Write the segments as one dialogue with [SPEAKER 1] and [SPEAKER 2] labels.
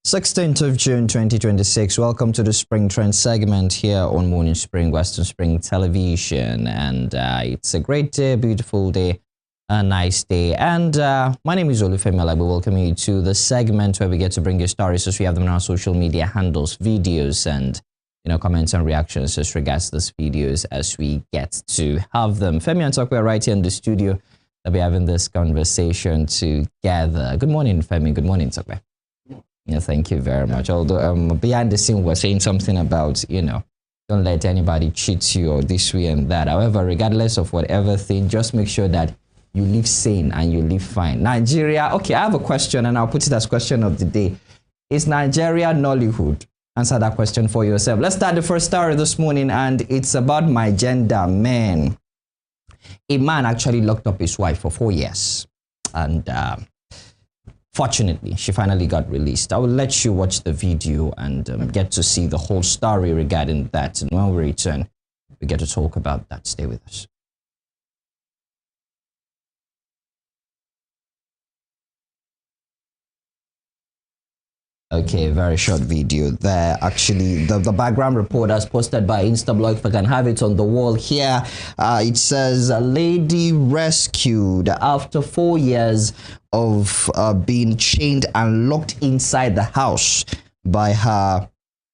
[SPEAKER 1] 16th of June 2026. Welcome to the Spring Trend segment here on Morning Spring, Western Spring Television. And it's a great day, beautiful day, a nice day. And my name is Olufemi. I'll be welcoming you to the segment where we get to bring you stories as we have them on our social media handles, videos, and comments and reactions as regards these videos as we get to have them. Femi and Tokwe are right here in the studio. They'll be having this conversation together. Good morning, Femi. Good morning, Tokwe. Yeah, thank you very much. Although behind the scene we're saying something about, don't let anybody cheat you or this way and that. However, regardless of whatever thing, just make sure that you live sane and you live fine. Nigeria, okay, I have a question and I'll put it as question of the day. Is Nigeria Nollywood? Answer that question for yourself. Let's start the first story this morning, and it's about my gender, man. A man actually locked up his wife for 4 years, and fortunately, she finally got released. I will let you watch the video and get to see the whole story regarding that. And when we return, we get to talk about that. Stay with us. Okay, very short video there. Actually, the background report as posted by Instablog, if I can have it on the wall here. It says, a lady rescued after 4 years of being chained and locked inside the house by her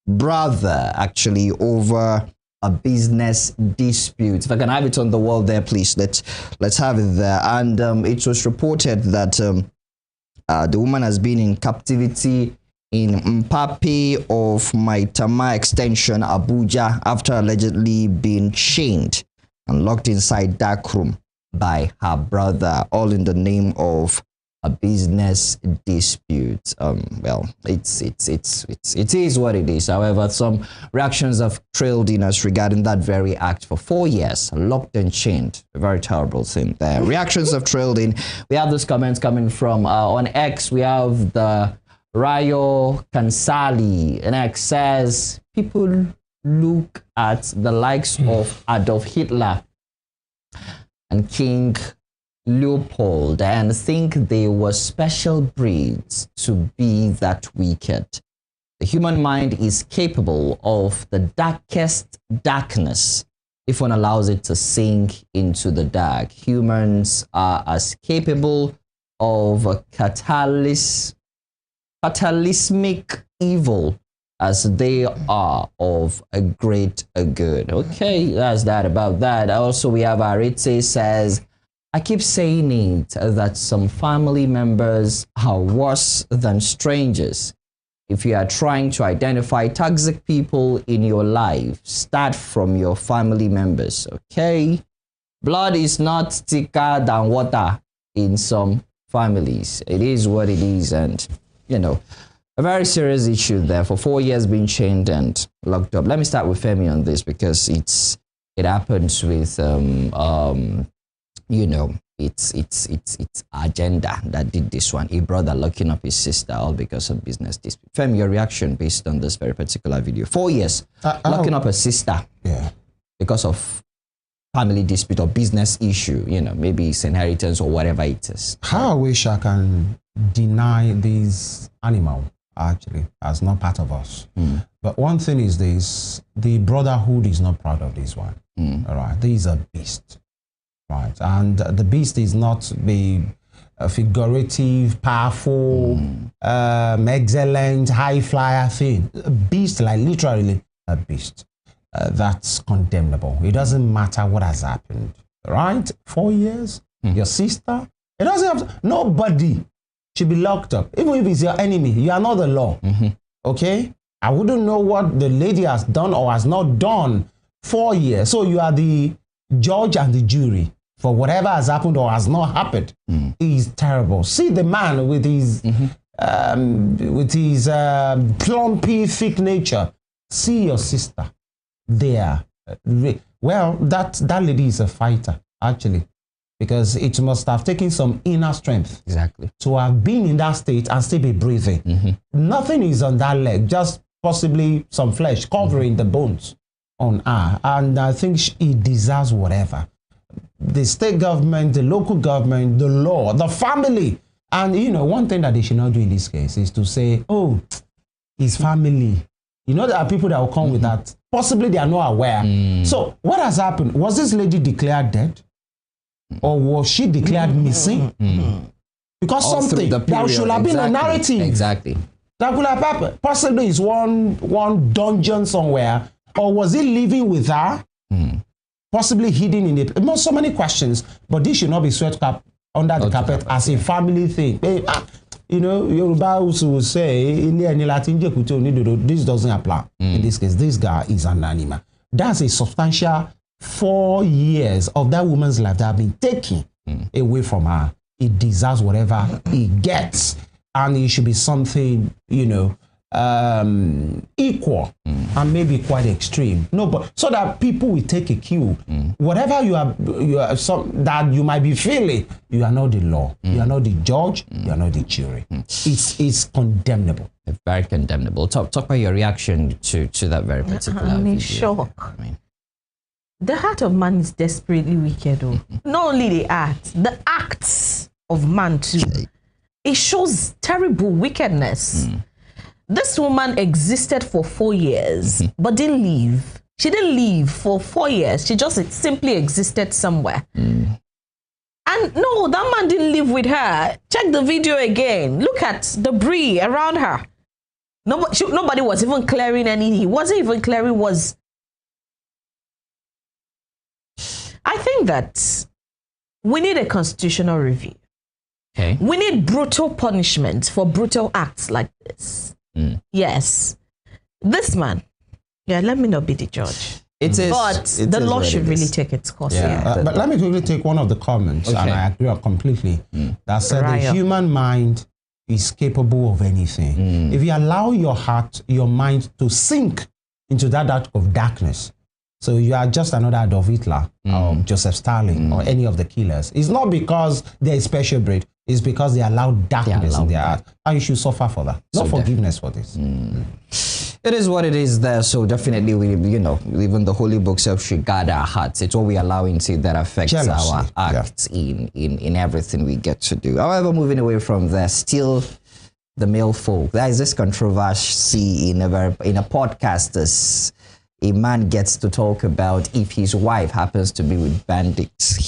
[SPEAKER 1] brother, actually, over a business dispute. If I can have it on the wall there, please. Let's have it there. And it was reported that the woman has been in captivity in Mpape of Maitama Extension, Abuja, after allegedly being chained and locked inside dark room by her brother, all in the name of a business dispute. Well, it is what it is. However, some reactions have trailed in us regarding that very act. For 4 years, locked and chained. A very terrible thing there. Reactions have trailed in. We have those comments coming from on X. We have the Rayo Kansali, and X says, people look at the likes of Adolf Hitler and King Leopold and think they were special breeds to be that wicked. The human mind is capable of the darkest darkness if one allows it to sink into the dark. Humans are as capable of a fatalismic evil as they are of a great good. Okay, that's that about that. Also, we have Arete says, I keep saying it that some family members are worse than strangers. If you are trying to identify toxic people in your life, start from your family members, okay? Blood is not thicker than water in some families. It is what it is, and a very serious issue there. For 4 years being chained and locked up. Let me start with Femi on this because it happens with it's agenda that did this one. A brother locking up his sister all because of business dispute. Femi, your reaction based on this very particular video. 4 years locking up a sister, because of family dispute or business issue. Maybe it's inheritance or whatever it is.
[SPEAKER 2] How I wish I can deny this animal actually as not part of us. But one thing is this: the brotherhood is not proud of this one. All right, this is a beast, right? And the beast is not the figurative, powerful, excellent, high flyer thing. A beast, like literally a beast. That's condemnable. It doesn't matter what has happened, right? 4 years, your sister. It doesn't have to, nobody should be locked up, even if it's your enemy. You are not the law. Okay, I wouldn't know what the lady has done or has not done. 4 years, so you are the judge and the jury for whatever has happened or has not happened. It is terrible. See the man with his plumpy, thick nature. See your sister there. Well, that lady is a fighter actually, because it must have taken some inner strength to have been in that state and still be breathing. Nothing is on that leg, just possibly some flesh covering the bones on her, and I think he deserves whatever. The state government, the local government, the law, the family, and one thing that they should not do in this case is to say, oh, his family. You know, there are people that will come with that. Possibly they are not aware. So what has happened? Was this lady declared dead? Or was she declared missing? Because
[SPEAKER 1] All
[SPEAKER 2] something, there should have been a narrative.
[SPEAKER 1] Exactly.
[SPEAKER 2] That could have happened. Possibly it's one dungeon somewhere. Or was he living with her? Possibly hidden in it. Not so many questions, but this should not be swept up under the carpet as a family thing. You know, Yoruba also will say, this doesn't apply. In this case, this guy is an animal. That's a substantial 4 years of that woman's life that have been taken away from her. It deserves whatever it gets. And it should be something, you know, equal and maybe quite extreme. No, but so that people will take a cue. Whatever you are that you might be feeling, you are not the law. You are not the judge. You are not the jury. It's condemnable.
[SPEAKER 1] Very condemnable. Talk about your reaction to that very particular
[SPEAKER 3] I'm in
[SPEAKER 1] video.
[SPEAKER 3] shock. The heart of man is desperately wicked. Not only the act, the acts of man too. It shows terrible wickedness. This woman existed for 4 years, but didn't leave. She didn't leave for 4 years. She just simply existed somewhere. And no, that man didn't live with her. Check the video again. Look at debris around her. Nobody was even clearing anything. He wasn't even clearing was... I think that we need a constitutional review.
[SPEAKER 1] Okay.
[SPEAKER 3] We need brutal punishment for brutal acts like this. Yes. This man, let me not be the judge.
[SPEAKER 1] It is,
[SPEAKER 3] but the law should really take its course.
[SPEAKER 2] But let me quickly take one of the comments, and I agree completely, that said the human mind is capable of anything. If you allow your heart, your mind to sink into that dark of darkness, so you are just another Adolf Hitler or Joseph Stalin or any of the killers. It's not because they're a special breed. It's because they allow darkness in their heart. And you should suffer for that. Not forgiveness for this.
[SPEAKER 1] It is what it is there. So definitely, we, you know, even the holy book self should guard our hearts. It's what we allow into that affects our acts in everything we get to do. However, moving away from there, still the male folk. There is this controversy in a podcast. A man gets to talk about if his wife happens to be with bandits,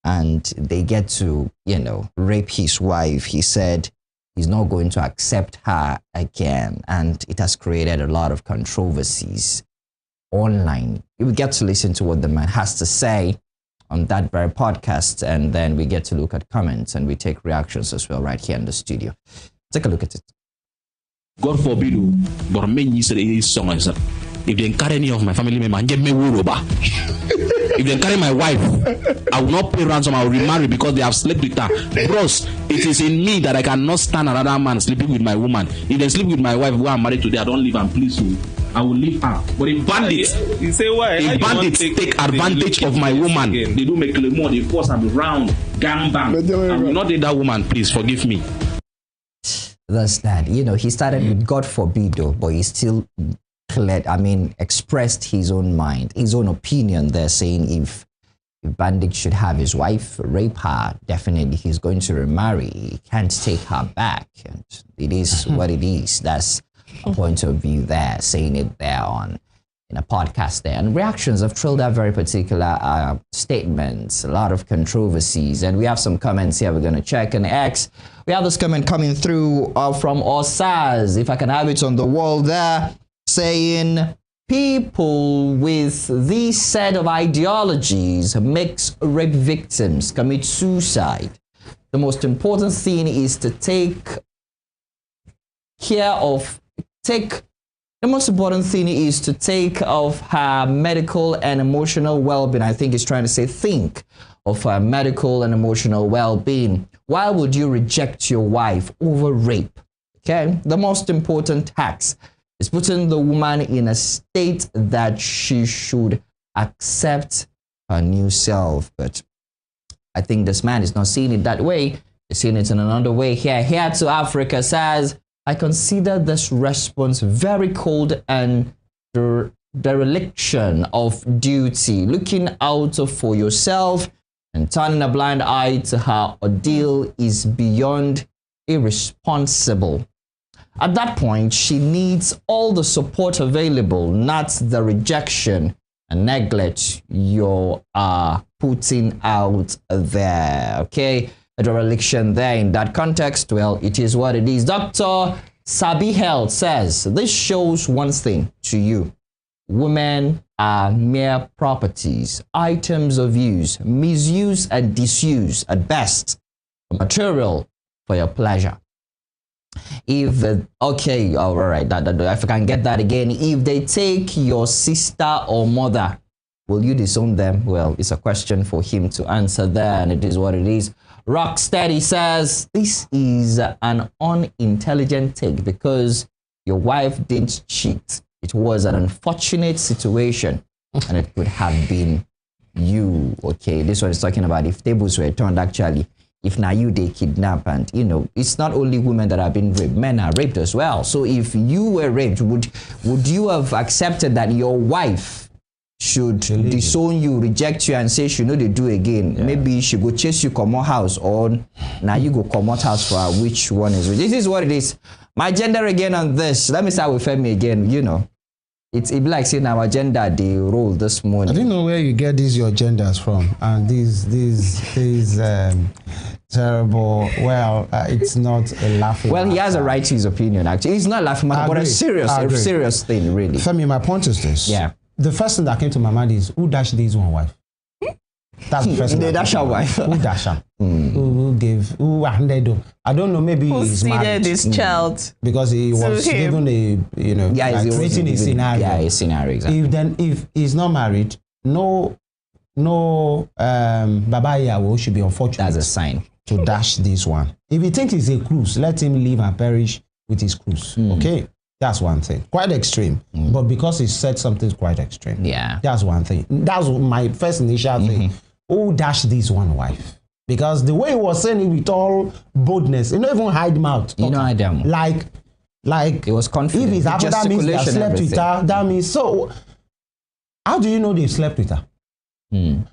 [SPEAKER 1] and they get to, you know, rape his wife. He said he's not going to accept her again, and it has created a lot of controversies online. We get to listen to what the man has to say on that very podcast, and then we get to look at comments and we take reactions as well right here in the studio. Take a look at it.
[SPEAKER 4] God forbid, but many say song is if they carry any of my family members, get me Woruba. If they carry my wife, I will not pay ransom. I will remarry because they have slept with her. Bros, it is in me that I cannot stand another man sleeping with my woman. If they sleep with my wife who I'm married today, I don't leave and please you. I will leave her. But if bandits,
[SPEAKER 5] you say why?
[SPEAKER 4] If bandits take advantage of my woman, they do make more, they force her around, gang bang. I will not date that woman, please forgive me.
[SPEAKER 1] That's that. You know, he started with God forbid, though, but he still expressed his own mind, his own opinion there, saying if Bandit should have his wife rape her, definitely he's going to remarry. He can't take her back. And it is what it is. That's a point of view there, saying it there in a podcast there. And reactions have trailed that very particular statements, a lot of controversies. And we have some comments here we're going to check. And X, we have this comment coming through from Osaz, if I can have it on the wall there, saying people with this set of ideologies makes rape victims commit suicide. The most important thing is to the most important thing is to take of her medical and emotional well-being. I think he's trying to say think of her medical and emotional well-being. Why would you reject your wife over rape? Okay, the most important tax is putting the woman in a state that she should accept her new self. But I think this man is not seeing it that way. He's seeing it in another way here. Here to Africa says, I consider this response very cold and dereliction of duty. Looking out for yourself and turning a blind eye to her ordeal is beyond irresponsible. At that point, she needs all the support available, not the rejection and neglect you are putting out there. Okay, a dereliction there in that context. Well, it is what it is. Dr. Sabi Health says this shows one thing to you: women are mere properties, items of use, misuse and disuse at best, material for your pleasure. If okay, all right, if I can get that again, if they take your sister or mother, will you disown them? Well, it's a question for him to answer there, and it is what it is. Rocksteady says this is an unintelligent take because your wife didn't cheat. It was an unfortunate situation, and it could have been you. Okay, this one is talking about if tables were turned actually. If now you they kidnap, and you know it's not only women that have been raped, men are raped as well. So if you were raped, would you have accepted that your wife should disown you, reject you, and say she know they do again? Yeah. Maybe she go chase you come out house, or now you go come out house for her. Which one is which? This is what it is. My gender again on this. Let me start with Femi again. You know, it be like saying our gender they roll this morning.
[SPEAKER 2] I don't know where you get your genders from, and these terrible. Well, it's not a laughing.
[SPEAKER 1] Well, he has a right to his opinion. Actually, it's not laughing matter, but a serious thing, really.
[SPEAKER 2] Femi, my point is this.
[SPEAKER 1] Yeah.
[SPEAKER 2] The first thing that came to my mind is who dashed this one wife. That's the first thing.
[SPEAKER 1] They dash her wife.
[SPEAKER 2] Who dash her? Who gave? Who handed up? I don't know. Maybe
[SPEAKER 3] who
[SPEAKER 2] he's married.
[SPEAKER 3] this child
[SPEAKER 2] because he was given a like creating a scenario.
[SPEAKER 1] Yeah, a scenario exactly.
[SPEAKER 2] If he's not married, no Baba Yawo should be unfortunate.
[SPEAKER 1] That's a sign
[SPEAKER 2] to dash this one. If he thinks it's a cruise, let him live and perish with his cruise. Okay. That's one thing. Quite extreme. But because he said something quite extreme.
[SPEAKER 1] Yeah.
[SPEAKER 2] That's one thing. That's my first initial thing. Who dashed this one wife? Because the way he was saying it with all boldness, you don't even hide mouth.
[SPEAKER 1] You know, I damn.
[SPEAKER 2] Like
[SPEAKER 1] it was confident.
[SPEAKER 2] If it's happened, that means they slept with her. That means so. How do you know they slept with her?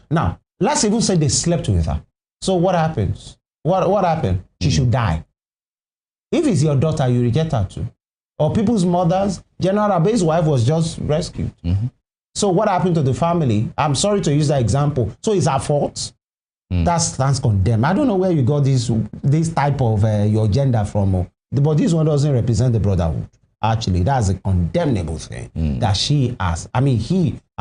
[SPEAKER 2] Now, let's even say they slept with her. So what happens? What happened? She should die. If it's your daughter, you reject her too. Or people's mothers, General Abe's wife was just rescued. So what happened to the family? I'm sorry to use that example. So it's her fault. That stands condemned. I don't know where you got this type of your gender from. But this one doesn't represent the brotherhood. Actually, that's a condemnable thing that he has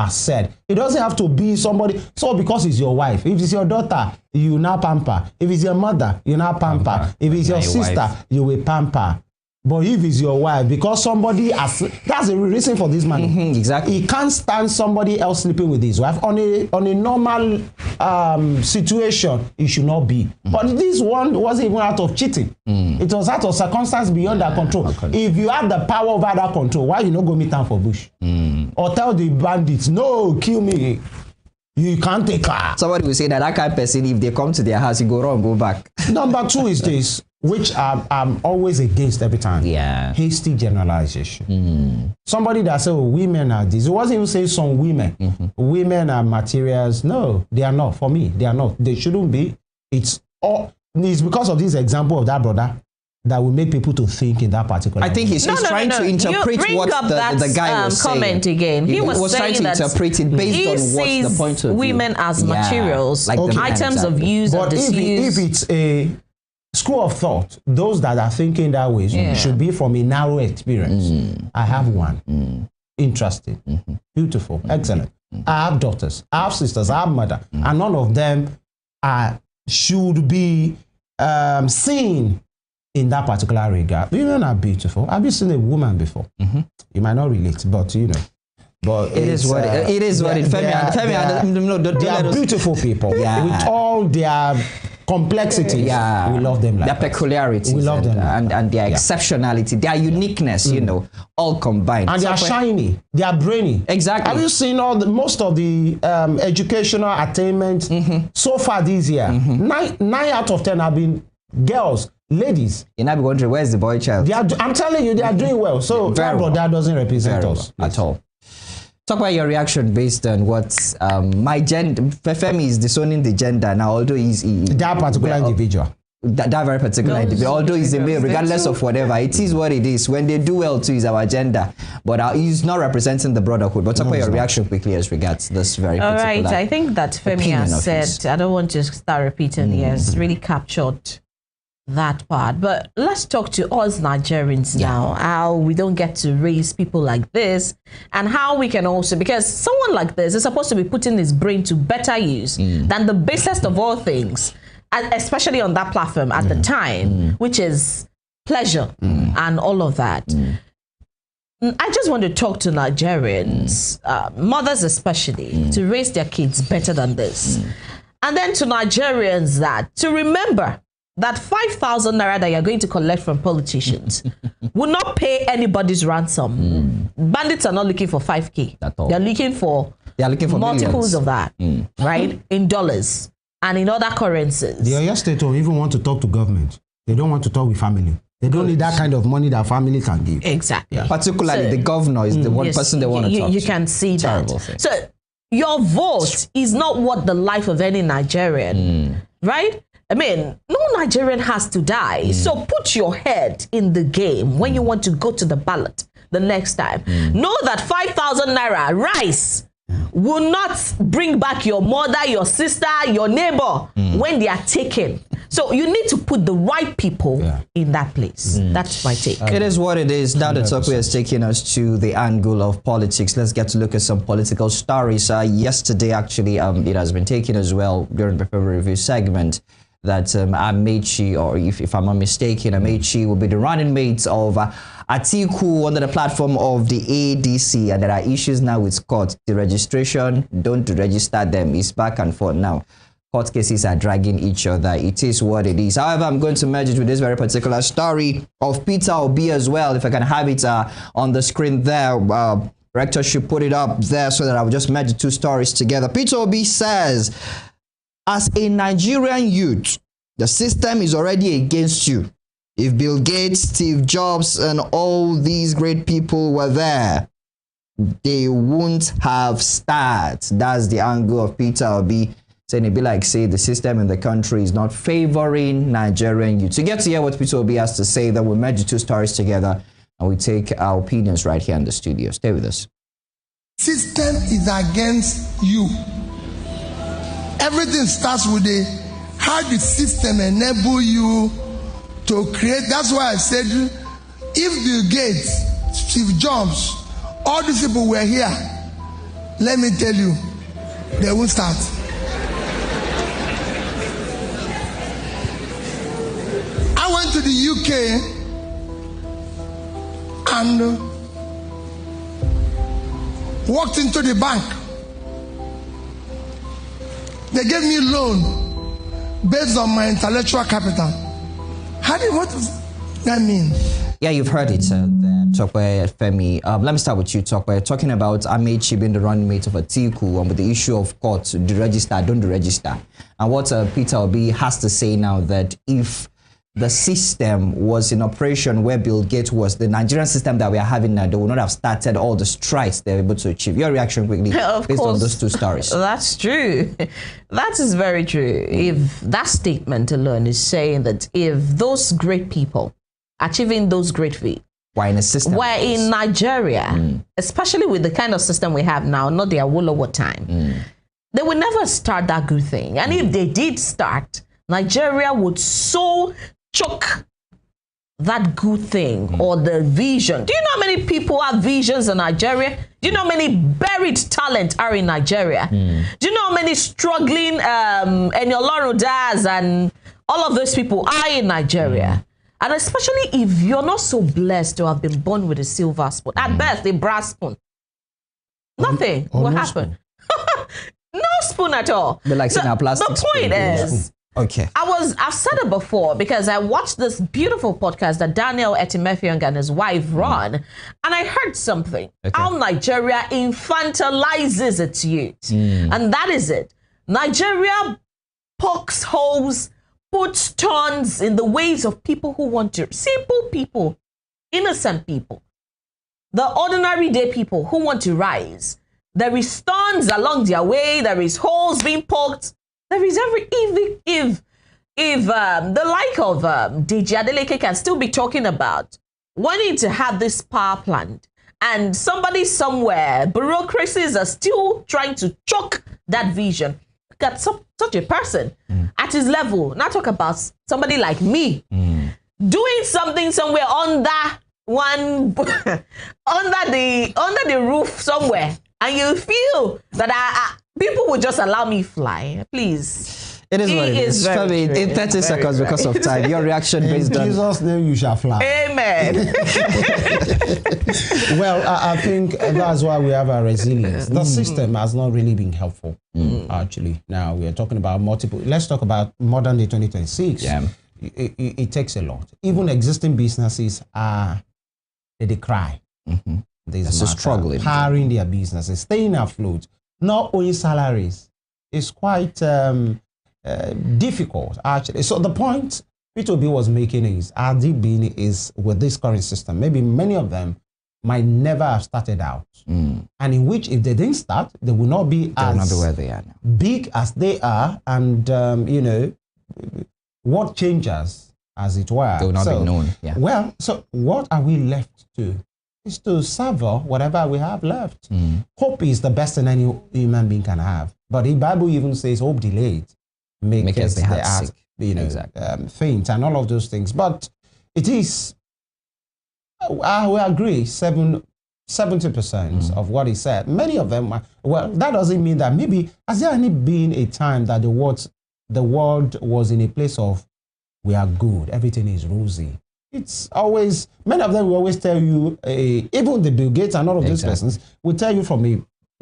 [SPEAKER 2] said. It doesn't have to be somebody. So because it's your wife, if it's your daughter, you now pamper. If it's your mother, you now pamper. If it's your sister, you will pamper. But if it's your wife, because somebody has, that's the reason for this man.
[SPEAKER 1] Exactly.
[SPEAKER 2] He can't stand somebody else sleeping with his wife. On a normal situation, it should not be. But this one wasn't even out of cheating. It was out of circumstance beyond their control. Okay. If you have the power over that control, why you not go meet them for bush? Or tell the bandits, no, kill me. You can't take her.
[SPEAKER 1] Somebody will say that kind of person, if they come to their house, you go wrong, go back.
[SPEAKER 2] Number two is this, which I'm always against every time.
[SPEAKER 1] Yeah.
[SPEAKER 2] Hasty generalization. Somebody that said, oh, women are this. It wasn't even saying some women. Women are materials. No, they are not. For me, they are not. They shouldn't be. It's because of this example of that brother that will make people to think in that particular
[SPEAKER 1] I think he's trying to interpret what the guy was
[SPEAKER 3] comment
[SPEAKER 1] saying.
[SPEAKER 3] Again. He was
[SPEAKER 1] trying to interpret it based on what the point of
[SPEAKER 3] women
[SPEAKER 1] view.
[SPEAKER 3] As materials, like items of use
[SPEAKER 2] but
[SPEAKER 3] and disuse.
[SPEAKER 2] If it's a school of thought, those that are thinking that way should be from a narrow experience. I have one. Interesting. Beautiful. Excellent. I have daughters. I have sisters. I have mother. And none of them should be seen in that particular regard. Women are beautiful. Have you seen a woman before? You might not relate, but you know. But
[SPEAKER 1] it is what it is. What it.
[SPEAKER 2] They are beautiful people with all their complexity.
[SPEAKER 1] Yeah,
[SPEAKER 2] we love them. Like
[SPEAKER 1] their peculiarities.
[SPEAKER 2] We love them,
[SPEAKER 1] and their exceptionality, their uniqueness. You know, all combined.
[SPEAKER 2] And they are shiny. They are brainy.
[SPEAKER 1] Exactly.
[SPEAKER 2] Have you seen most of the educational attainment so far this year? 9 out of 10 have been girls. Ladies,
[SPEAKER 1] you're not wondering where's the boy child.
[SPEAKER 2] I'm telling you, they are doing well. So that brother doesn't represent us
[SPEAKER 1] at all. Talk about your reaction based on what my gender. Femi is disowning the gender now, although he's
[SPEAKER 2] that particular individual.
[SPEAKER 1] that very particular individual, although he's a male, regardless of whatever, it is what it is. When they do well too, is our agenda. But he's not representing the brotherhood. But talk about your reaction quickly as regards this very particular.
[SPEAKER 3] All right, I think that Femi has said, I don't want to start repeating, he has really captured that part. But let's talk to us Nigerians now, how we don't get to raise people like this, and how we can also, because someone like this is supposed to be putting his brain to better use than the basest of all things, and especially on that platform at the time, which is pleasure and all of that. I just want to talk to Nigerians, mothers especially, to raise their kids better than this. And then to Nigerians to remember that 5,000 naira that you're going to collect from politicians will not pay anybody's ransom. Bandits are not looking for 5K. They're looking for multiples millions of that, right? In dollars and in other currencies.
[SPEAKER 2] The Oyo State don't even want to talk to government. They don't want to talk with family. They don't need that kind of money that family can give.
[SPEAKER 3] Exactly.
[SPEAKER 1] Yeah. Particularly the governor is the one person they want to talk to.
[SPEAKER 3] You can see that. So your vote is not what the life of any Nigerian, right? I mean, no Nigerian has to die. So put your head in the game when you want to go to the ballot the next time. Know that 5,000 naira rice will not bring back your mother, your sister, your neighbor when they are taken. So you need to put the right people in that place. That's my take.
[SPEAKER 1] It is what it is. Now the topic has taken us to the angle of politics. Let's get to look at some political stories. Yesterday, actually, it has been taken as well during the February review segment that Amechi, or if I'm not mistaken, Amechi will be the running mate of Atiku under the platform of the ADC, and there are issues now with court. The registration, don't register them, is back and forth now. Court cases are dragging each other. It is what it is. However, I'm going to merge it with this very particular story of Peter Obi as well. If I can have it on the screen there, Rector should put it up there so that I will just merge the two stories together. Peter Obi says, as a Nigerian youth, the system is already against you. If Bill Gates, Steve Jobs, and all these great people were there, they wouldn't have started. That's the angle of Peter Obi, saying it'd be like, say, the system in the country is not favoring Nigerian youth. To get to hear what Peter Obi has to say, then we'll merge the two stories together and we take our opinions right here in the studio. Stay with us.
[SPEAKER 5] System is against you. Everything starts with how the system enable you to create. That's why I said, if Bill Gates, Steve Jobs, all these people were here, let me tell you, they won't start. I went to the UK and walked into the bank. They gave me a loan based on my intellectual capital. What does that mean?
[SPEAKER 1] Yeah, you've heard it there, Tokwe Femi. Let me start with you, Tokwe. Talking about Amechi being the running mate of Atiku and with the issue of court, the register, don't register. And what Peter Obi has to say now that if the system was in operation where Bill Gates was, the Nigerian system that we are having now, they would not have started all the strides they were able to achieve. Your reaction quickly based on those two stories.
[SPEAKER 3] That's true. That is very true. If that statement alone is saying that if those great people achieving those great feats
[SPEAKER 1] were in a system,
[SPEAKER 3] were in Nigeria, especially with the kind of system we have now, not the Awolowo time, they would never start that good thing. And if they did start, Nigeria would so choke that good thing or the vision. Do you know how many people have visions in Nigeria? Do you know how many buried talent are in Nigeria? Do you know how many struggling Eniolaro Das and all of those people are in Nigeria? And especially if you're not so blessed to have been born with a silver spoon, at best a brass spoon, nothing will happen. No spoon at all.
[SPEAKER 1] But like saying a plastic
[SPEAKER 3] the point is,
[SPEAKER 1] okay.
[SPEAKER 3] I've said it before because I watched this beautiful podcast that Daniel Etimeffiong and his wife run, and I heard something. How Nigeria infantilizes its youth. And that is it. Nigeria pokes holes, puts thorns in the ways of people who want to, simple people, innocent people, the ordinary day people who want to rise. There is thorns along their way. There is holes being poked. There is if if the like of Deji Adeleke can still be talking about wanting to have this power plant, and somebody somewhere, bureaucracies are still trying to choke that vision. Got such a person at his level. Not talk about somebody like me doing something somewhere under one under the roof somewhere, and you feel that people will just allow me fly. Please.
[SPEAKER 1] It is what it is. Probably in 30 seconds because of time. Your reaction based on
[SPEAKER 2] Jesus' name, you shall fly.
[SPEAKER 3] Amen.
[SPEAKER 2] Well, I think that's why we have our resilience. The system has not really been helpful, actually. Now we are talking about multiple. Let's talk about modern day 2026.
[SPEAKER 1] Yeah.
[SPEAKER 2] It takes a lot. Even existing businesses they cry. There's
[SPEAKER 1] a struggle.
[SPEAKER 2] Powering their businesses, staying afloat, not owing salaries. It's quite difficult, actually. So the point P2B was making is, our deep being is with this current system. Maybe many of them might never have started out, and in which if they didn't start, they will not be
[SPEAKER 1] where they are now.
[SPEAKER 2] Big as they are, and what changes, as it were,
[SPEAKER 1] they will not be known. Yeah.
[SPEAKER 2] Well, so what are we left to? Is to savor whatever we have left. Hope is the best thing any human being can have. But the Bible even says, "Hope delayed maketh the heart sick." Faint, and all of those things. But it is, I will agree, 70% of what he said. Many of them, well, that doesn't mean that maybe, has there any been a time that the world was in a place of, we are good, everything is rosy? It's always, many of them will always tell you, even the Bill Gates and all of these persons will tell you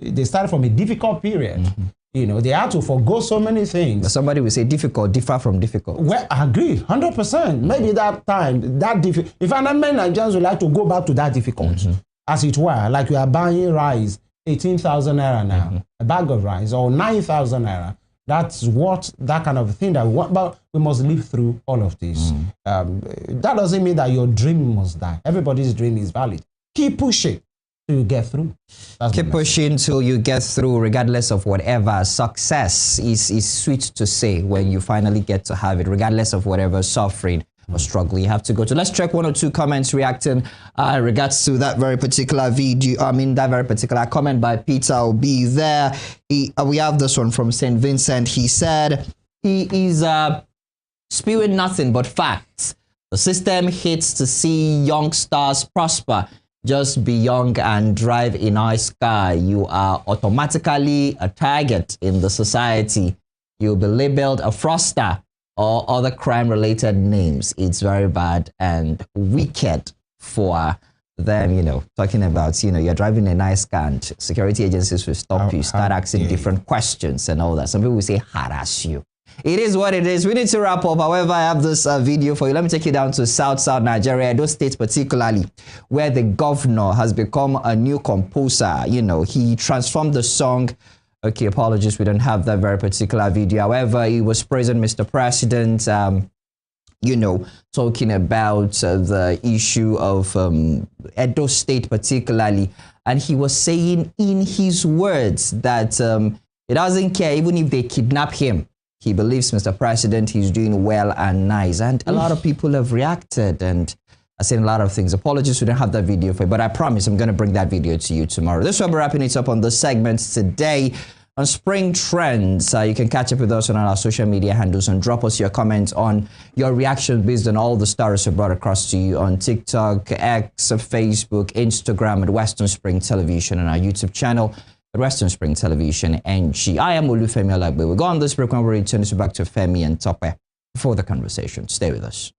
[SPEAKER 2] they started from a difficult period. They had to forgo so many things.
[SPEAKER 1] But somebody will say difficult, differ from difficult.
[SPEAKER 2] Well, I agree, 100%. Maybe that time, that difficult. In fact, many Nigerians would like to go back to that difficult, as it were. Like you are buying rice, 18,000 naira now, a bag of rice, or 9,000 naira. That's that kind of thing that we want. But we must live through all of this. That doesn't mean that your dream must die. Everybody's dream is valid. Keep pushing till you get through.
[SPEAKER 1] Keep pushing till you get through, regardless of whatever. Success is sweet to say when you finally get to have it, regardless of whatever suffering or struggle you have to go to. Let's check one or two comments reacting in regards to that very particular video. That very particular comment by Peter Obi there. We have this one from St. Vincent. He said he is spewing nothing but facts. The system hates to see youngsters prosper. Just be young and drive a nice car. You are automatically a target in the society. You'll be labeled a fraudster or other crime-related names. It's very bad and wicked for them, talking about, you're driving a nice car and security agencies will stop you, start asking different questions and all that. Some people will say harass you. It is what it is. We need to wrap up. However, I have this video for you. Let me take you down to South Nigeria, those states particularly, where the governor has become a new composer. He transformed the song. Okay, apologies, we don't have that very particular video. However, he was praising Mr. President, talking about the issue of Edo State particularly. And he was saying in his words that he doesn't care even if they kidnap him. He believes Mr. President, he's doing well and nice. And a lot of people have reacted and are saying a lot of things. Apologies, we don't have that video for you, but I promise I'm going to bring that video to you tomorrow. This will be wrapping it up on this segment today on Spring Trends. You can catch up with us on our social media handles and drop us your comments on your reaction based on all the stories we brought across to you on TikTok, X, Facebook, Instagram, at Western Spring Television, and our YouTube channel at Western Spring Television NG. I am Olufemi Olagbe. We'll go on this break when we return back to Femi and Tope for the conversation. Stay with us.